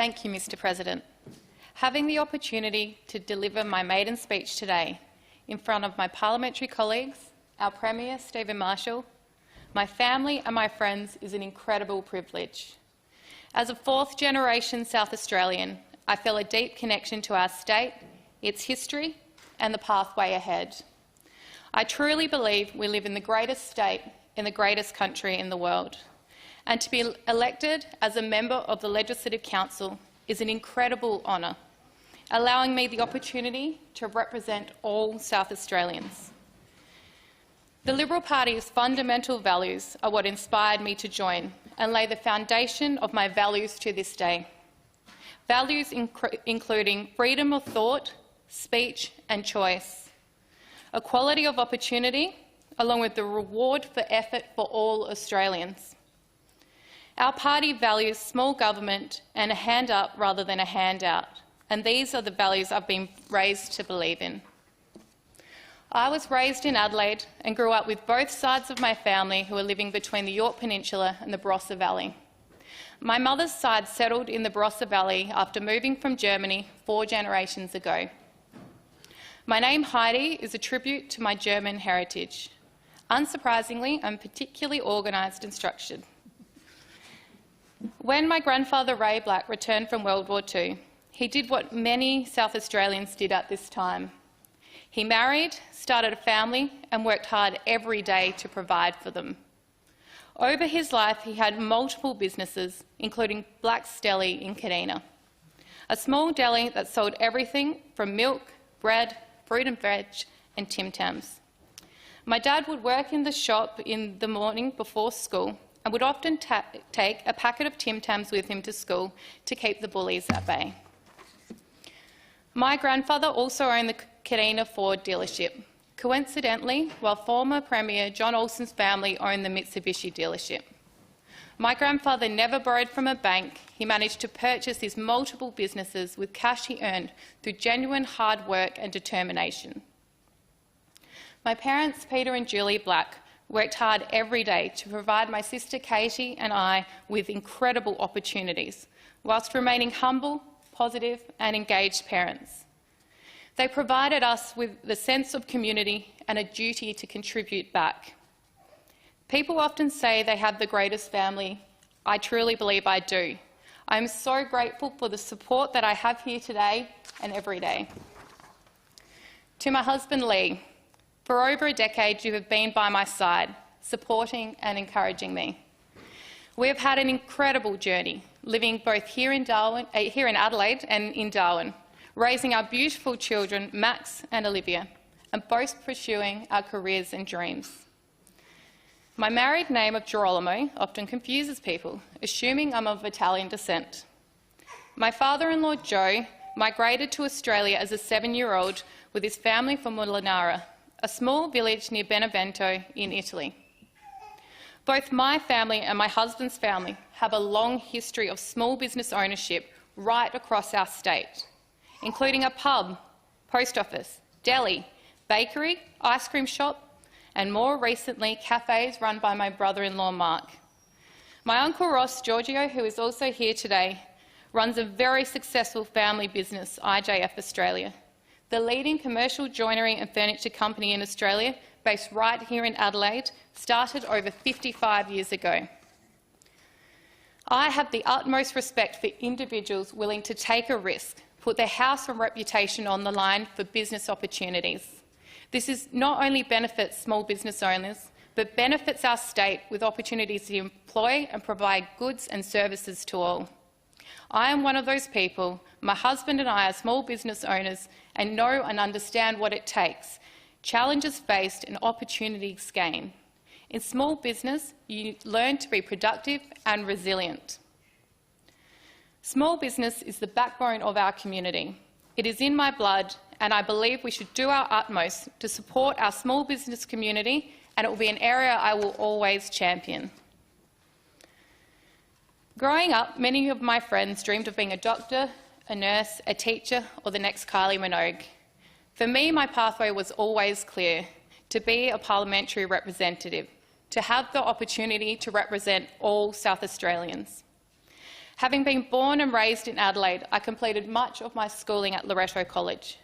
Thank you, Mr. President. Having the opportunity to deliver my maiden speech today in front of my parliamentary colleagues, our Premier Stephen Marshall, my family and my friends is an incredible privilege. As a fourth-generation South Australian, I feel a deep connection to our state, its history and the pathway ahead. I truly believe we live in the greatest state in the greatest country in the world, and to be elected as a member of the Legislative Council is an incredible honour, allowing me the opportunity to represent all South Australians. The Liberal Party's fundamental values are what inspired me to join and lay the foundation of my values to this day. Values including freedom of thought, speech and choice, equality of opportunity, along with the reward for effort for all Australians. Our party values small government and a hand up rather than a handout, and these are the values I've been raised to believe in. I was raised in Adelaide and grew up with both sides of my family who are living between the Yorke Peninsula and the Barossa Valley. My mother's side settled in the Barossa Valley after moving from Germany 4 generations ago. My name Heidi is a tribute to my German heritage. Unsurprisingly, I'm particularly organised and structured. When my grandfather Ray Black returned from World War II, he did what many South Australians did at this time. He married, started a family and worked hard every day to provide for them. Over his life, he had multiple businesses, including Black's Deli in Kadina, a small deli that sold everything from milk, bread, fruit and veg and Tim Tams. My dad would work in the shop in the morning before school and would often take a packet of Tim Tams with him to school to keep the bullies at bay. My grandfather also owned the Kadina Ford dealership, coincidentally, while former Premier John Olsen's family owned the Mitsubishi dealership. My grandfather never borrowed from a bank. He managed to purchase his multiple businesses with cash he earned through genuine hard work and determination. My parents, Peter and Julie Black, worked hard every day to provide my sister Katie and I with incredible opportunities, whilst remaining humble, positive and engaged parents. They provided us with the sense of community and a duty to contribute back. People often say they have the greatest family. I truly believe I do. I am so grateful for the support that I have here today and every day. To my husband Lee, for over a decade you have been by my side, supporting and encouraging me. We have had an incredible journey, living both here in Adelaide and in Darwin, raising our beautiful children Max and Olivia, and both pursuing our careers and dreams. My married name of Girolamo often confuses people, assuming I'm of Italian descent. My father-in-law Joe migrated to Australia as a 7-year-old with his family from Molinara, a small village near Benevento in Italy. Both my family and my husband's family have a long history of small business ownership right across our state, including a pub, post office, deli, bakery, ice cream shop, and more recently cafes run by my brother-in-law Mark. My uncle Ross Giorgio, who is also here today, runs a very successful family business, IJF Australia, the leading commercial joinery and furniture company in Australia, based right here in Adelaide, started over 55 years ago. I have the utmost respect for individuals willing to take a risk, put their house and reputation on the line for business opportunities. This not only benefits small business owners, but benefits our state with opportunities to employ and provide goods and services to all. I am one of those people. My husband and I are small business owners and know and understand what it takes, challenges faced and opportunities gained. In small business, you learn to be productive and resilient. Small business is the backbone of our community. It is in my blood, and I believe we should do our utmost to support our small business community, and it will be an area I will always champion. Growing up, many of my friends dreamed of being a doctor, a nurse, a teacher, or the next Kylie Minogue. For me, my pathway was always clear: to be a parliamentary representative, to have the opportunity to represent all South Australians. Having been born and raised in Adelaide, I completed much of my schooling at Loreto College.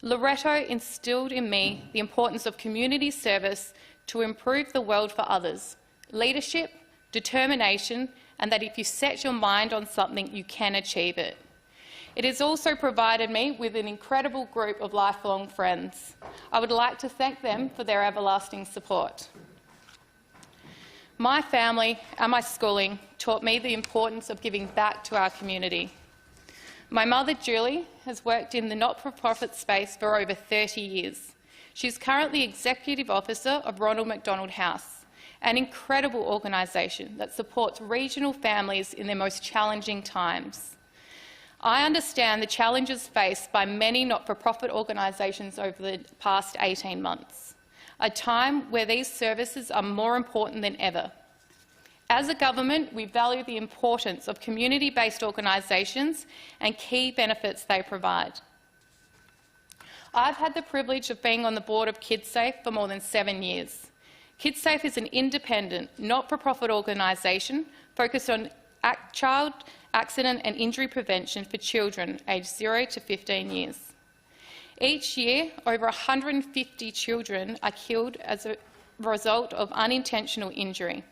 Loreto instilled in me the importance of community service to improve the world for others, leadership, determination, and that if you set your mind on something, you can achieve it. It has also provided me with an incredible group of lifelong friends. I would like to thank them for their everlasting support. My family and my schooling taught me the importance of giving back to our community. My mother, Julie, has worked in the not-for-profit space for over 30 years. She's currently Executive Officer of Ronald McDonald House, an incredible organisation that supports regional families in their most challenging times. I understand the challenges faced by many not-for-profit organisations over the past 18 months, a time where these services are more important than ever. As a government, we value the importance of community-based organisations and key benefits they provide. I've had the privilege of being on the board of KidSafe for more than 7 years. KidSafe is an independent, not-for-profit organisation focused on child accident and injury prevention for children aged 0 to 15 years. Each year, over 150 children are killed as a result of unintentional injury,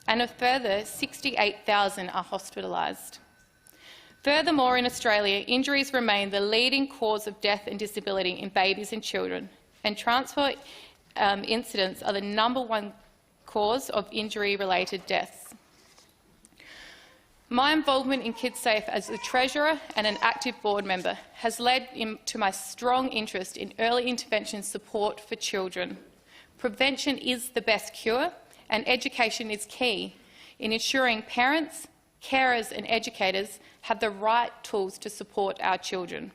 and a further 68,000 are hospitalised. Furthermore, in Australia, injuries remain the leading cause of death and disability in babies and children, and transport incidents are the #1 cause of injury-related deaths. My involvement in KidSafe as a treasurer and an active board member has led to my strong interest in early intervention support for children. Prevention is the best cure, and education is key in ensuring parents, carers and educators have the right tools to support our children.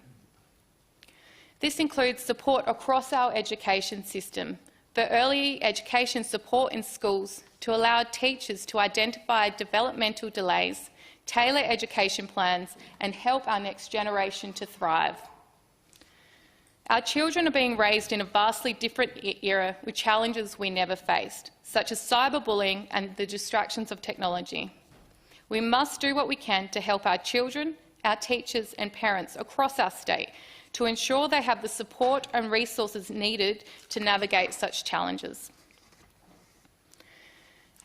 This includes support across our education system for early education support in schools to allow teachers to identify developmental delays, tailor education plans and help our next generation to thrive. Our children are being raised in a vastly different era with challenges we never faced, such as cyberbullying and the distractions of technology. We must do what we can to help our children, our teachers and parents across our state to ensure they have the support and resources needed to navigate such challenges.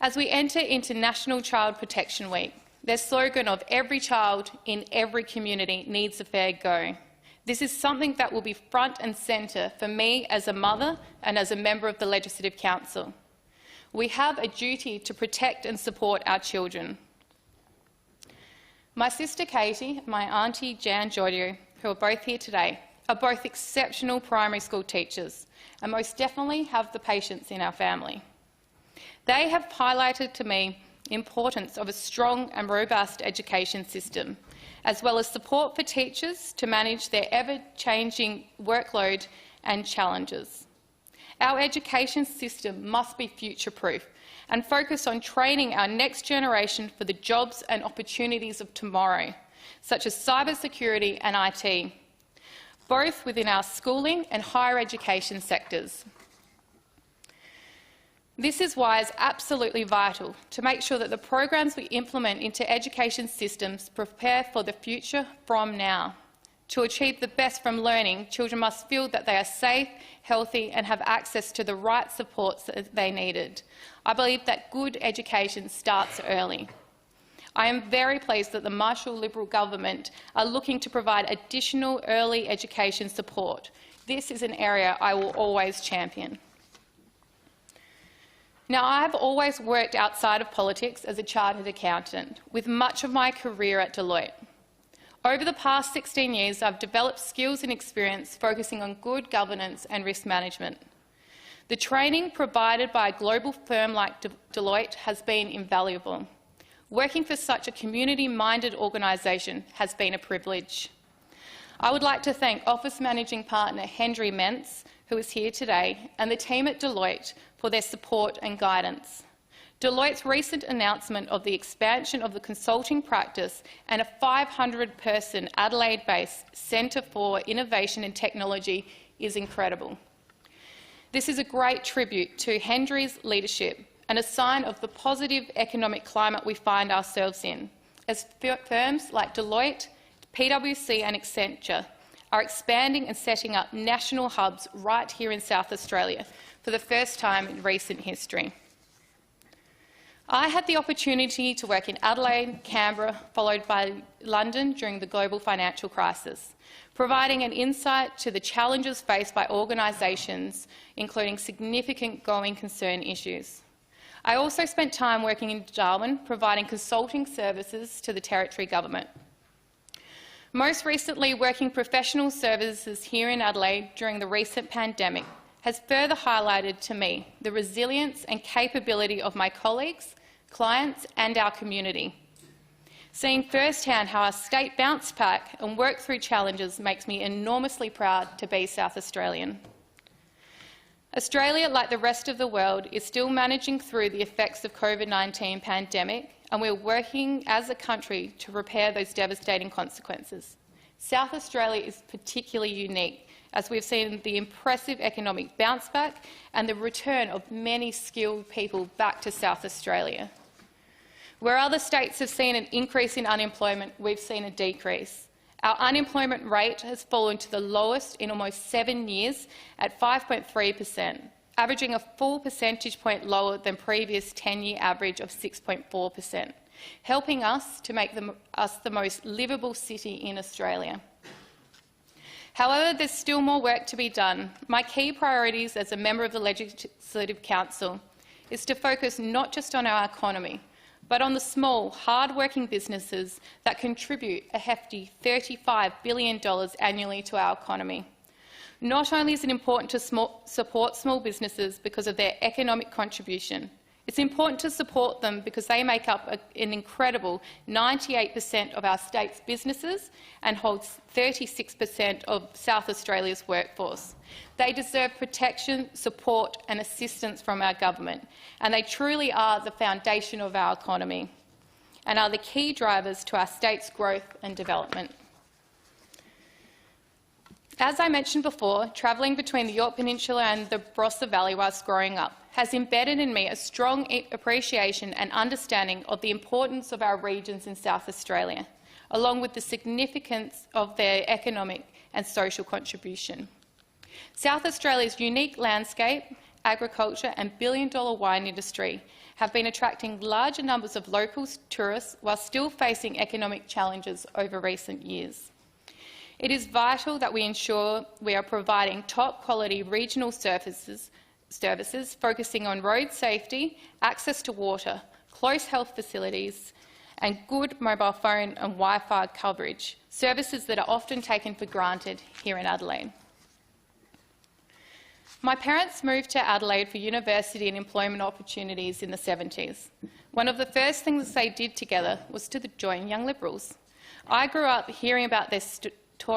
As we enter into National Child Protection Week, their slogan of "Every child in every community needs a fair go." This is something that will be front and centre for me as a mother and as a member of the Legislative Council. We have a duty to protect and support our children. My sister Katie and my auntie Jan Giorgio, who are both here today, are both exceptional primary school teachers and most definitely have the patience in our family. They have highlighted to me the importance of a strong and robust education system, as well as support for teachers to manage their ever-changing workload and challenges. Our education system must be future-proof and focus on training our next generation for the jobs and opportunities of tomorrow, such as cybersecurity and IT, both within our schooling and higher education sectors. This is why it's absolutely vital to make sure that the programs we implement into education systems prepare for the future from now. To achieve the best from learning, children must feel that they are safe, healthy and have access to the right supports that they needed. I believe that good education starts early. I am very pleased that the Marshall Liberal government are looking to provide additional early education support. This is an area I will always champion. Now, I have always worked outside of politics as a chartered accountant, with much of my career at Deloitte. Over the past 16 years, I've developed skills and experience focusing on good governance and risk management. The training provided by a global firm like Deloitte has been invaluable. Working for such a community-minded organisation has been a privilege. I would like to thank Office Managing Partner Henry Mentz, who is here today, and the team at Deloitte for their support and guidance. Deloitte's recent announcement of the expansion of the consulting practice and a 500-person Adelaide-based Centre for Innovation and Technology is incredible. This is a great tribute to Henry's leadership and a sign of the positive economic climate we find ourselves in. as firms like Deloitte, PwC and Accenture are expanding and setting up national hubs right here in South Australia for the first time in recent history. I had the opportunity to work in Adelaide, Canberra, followed by London during the global financial crisis, providing an insight to the challenges faced by organisations, including significant going concern issues. I also spent time working in Darwin, providing consulting services to the Territory Government. Most recently, working professional services here in Adelaide during the recent pandemic has further highlighted to me the resilience and capability of my colleagues, clients and our community. Seeing firsthand how our state bounced back and worked through challenges makes me enormously proud to be South Australian. Australia, like the rest of the world, is still managing through the effects of COVID-19 pandemic, and we're working as a country to repair those devastating consequences. South Australia is particularly unique, as we've seen the impressive economic bounce back and the return of many skilled people back to South Australia. Where other states have seen an increase in unemployment, we've seen a decrease. Our unemployment rate has fallen to the lowest in almost 7 years at 5.3%, averaging a full percentage point lower than previous 10-year average of 6.4%, helping us to make us the most livable city in Australia. However, there's still more work to be done. My key priorities as a member of the Legislative Council is to focus not just on our economy, but on the small, hard-working businesses that contribute a hefty $35 billion annually to our economy. Not only is it important to support small businesses because of their economic contribution, it's important to support them because they make up an incredible 98% of our state's businesses and hold 36% of South Australia's workforce. They deserve protection, support and assistance from our government, and they truly are the foundation of our economy and are the key drivers to our state's growth and development. As I mentioned before, travelling between the Yorke Peninsula and the Barossa Valley whilst growing up has embedded in me a strong appreciation and understanding of the importance of our regions in South Australia, along with the significance of their economic and social contribution. South Australia's unique landscape, agriculture and billion-dollar wine industry have been attracting larger numbers of local tourists while still facing economic challenges over recent years. It is vital that we ensure we are providing top-quality regional services focusing on road safety, access to water, close health facilities and good mobile phone and Wi-Fi coverage, services that are often taken for granted here in Adelaide. My parents moved to Adelaide for university and employment opportunities in the 70s. One of the first things they did together was to join Young Liberals. I grew up hearing about their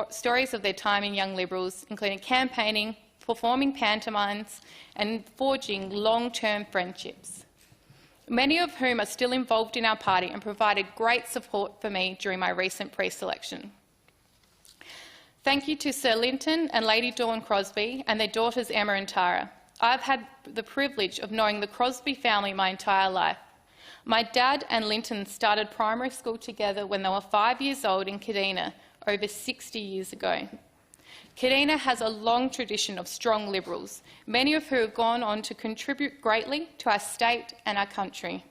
stories of their time in Young Liberals, including campaigning, performing pantomimes and forging long-term friendships, many of whom are still involved in our party and provided great support for me during my recent pre-selection. Thank you to Sir Linton and Lady Dawn Crosby and their daughters Emma and Tara. I've had the privilege of knowing the Crosby family my entire life. My dad and Linton started primary school together when they were 5 years old in Kadina, over 60 years ago. Kadina has a long tradition of strong Liberals, many of who have gone on to contribute greatly to our state and our country.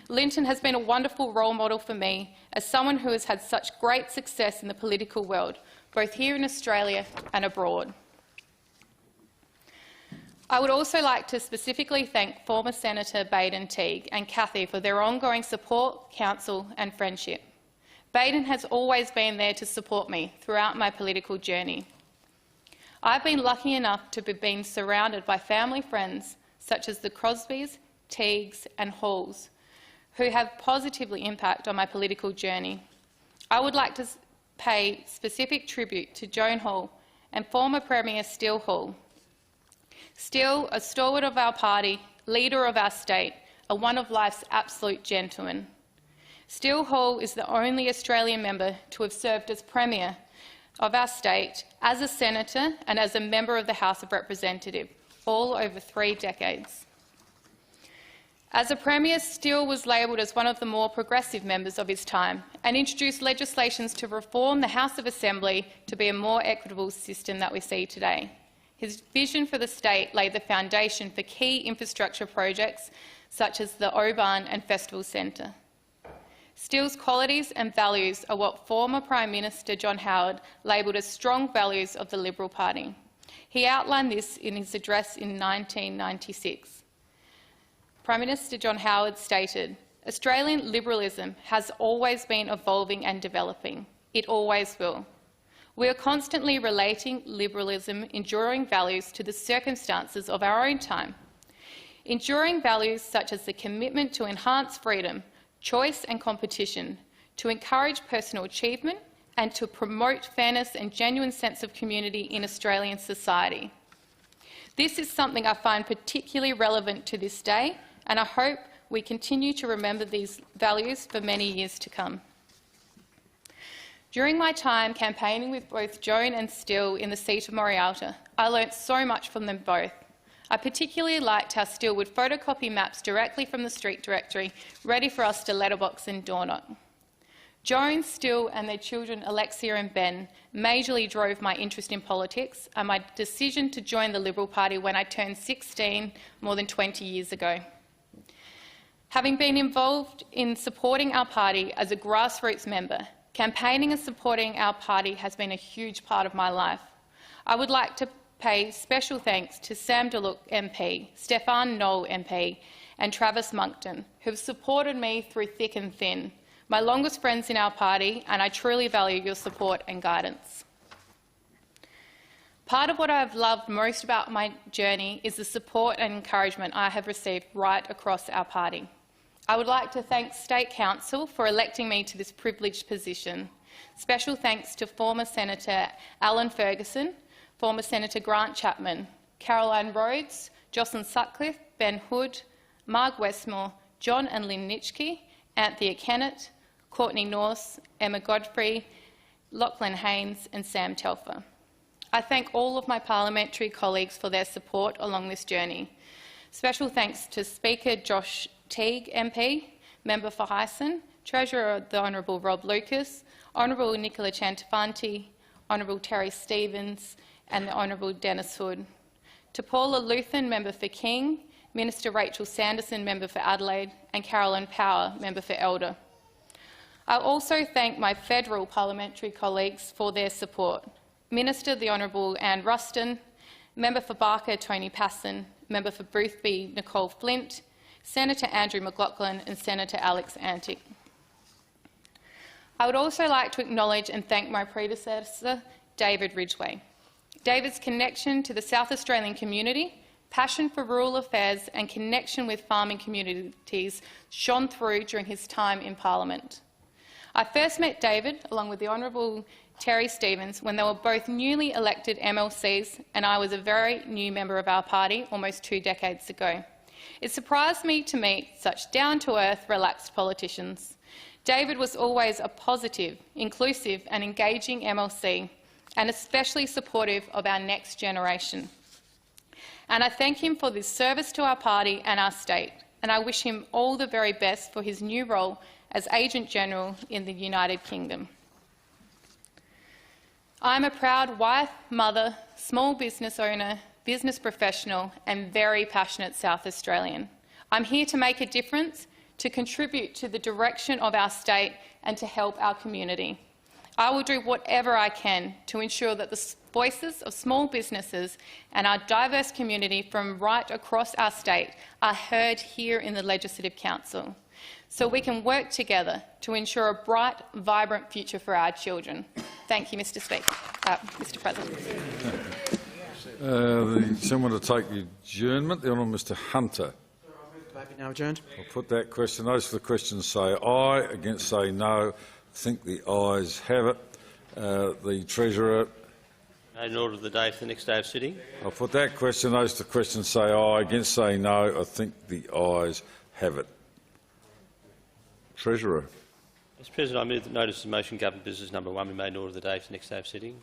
Linton has been a wonderful role model for me as someone who has had such great success in the political world, both here in Australia and abroad. I would also like to specifically thank former Senator Maiden and Cathy for their ongoing support, counsel and friendship. Maiden has always been there to support me throughout my political journey. I've been lucky enough to have been surrounded by family friends such as the Crosbys, Teagues and Halls, who have positively impacted on my political journey. I would like to pay specific tribute to Joan Hall and former Premier Steele Hall. Steele, a stalwart of our party, leader of our state, and one of life's absolute gentlemen. Steele Hall is the only Australian member to have served as Premier of our state, as a Senator and as a member of the House of Representatives, all over 3 decades. As a Premier, Steele was labelled as one of the more progressive members of his time and introduced legislation to reform the House of Assembly to be a more equitable system that we see today. His vision for the state laid the foundation for key infrastructure projects such as the Oban and Festival Centre. Steele's qualities and values are what former Prime Minister John Howard labelled as strong values of the Liberal Party. He outlined this in his address in 1996. Prime Minister John Howard stated, "Australian liberalism has always been evolving and developing. It always will. We are constantly relating liberalism, enduring values to the circumstances of our own time. Enduring values such as the commitment to enhance freedom, choice and competition, to encourage personal achievement and to promote fairness and genuine sense of community in Australian society. This is something I find particularly relevant to this day, and I hope we continue to remember these values for many years to come." During my time campaigning with both Joan and Steele in the seat of Morialta, I learnt so much from them both. I particularly liked how Steele would photocopy maps directly from the street directory, ready for us to letterbox and door knock. Joan, Steele and their children Alexia and Ben majorly drove my interest in politics and my decision to join the Liberal Party when I turned 16 more than 20 years ago. Having been involved in supporting our party as a grassroots member, campaigning and supporting our party has been a huge part of my life. I would like to pay special thanks to Sam DeLuc MP, Stefan Knoll MP and Travis Monkton, who have supported me through thick and thin, my longest friends in our party, and I truly value your support and guidance. Part of what I have loved most about my journey is the support and encouragement I have received right across our party. I would like to thank State Council for electing me to this privileged position. Special thanks to former Senator Alan Ferguson, former Senator Grant Chapman, Caroline Rhodes, Jocelyn Sutcliffe, Ben Hood, Marg Westmore, John and Lynn Nitschke, Anthea Kennett, Courtney Norse, Emma Godfrey, Lachlan Haynes and Sam Telfer. I thank all of my parliamentary colleagues for their support along this journey. Special thanks to Speaker Josh Teague MP, Member for Hyson, Treasurer the Honourable Rob Lucas, Honourable Nicola Chantafanti, Honourable Terry Stevens and the Honourable Dennis Hood. To Paula Luthan, Member for King, Minister Rachel Sanderson, Member for Adelaide and Carolyn Power, Member for Elder. I also thank my federal parliamentary colleagues for their support. Minister the Honourable Anne Ruston, Member for Barker Tony Passon, Member for Boothby Nicole Flint, Senator Andrew McLaughlin and Senator Alex Antic. I would also like to acknowledge and thank my predecessor, David Ridgway. David's connection to the South Australian community, passion for rural affairs and connection with farming communities shone through during his time in Parliament. I first met David, along with the Honourable Terry Stevens, when they were both newly elected MLCs and I was a very new member of our party almost 2 decades ago. It surprised me to meet such down-to-earth, relaxed politicians. David was always a positive, inclusive and engaging MLC, and especially supportive of our next generation. And I thank him for this service to our party and our state, and I wish him all the very best for his new role as Agent General in the United Kingdom. I am a proud wife, mother, small business owner, business professional and very passionate South Australian. I'm here to make a difference, to contribute to the direction of our state and to help our community. I will do whatever I can to ensure that the voices of small businesses and our diverse community from right across our state are heard here in the Legislative Council, so we can work together to ensure a bright, vibrant future for our children. Thank you, Mr. President. The gentleman to take the adjournment, the Honourable Mr. Hunter. Now adjourned. I'll put that question. Those for the question say aye. Against say no. I think the ayes have it. The Treasurer. In order of the day for the next day of sitting. I'll put that question. Those to the question say aye. Against say no. I think the ayes have it. Treasurer. Mr. President, I move that notice of motion government business number 1 be made in order of the day for the next day of sitting.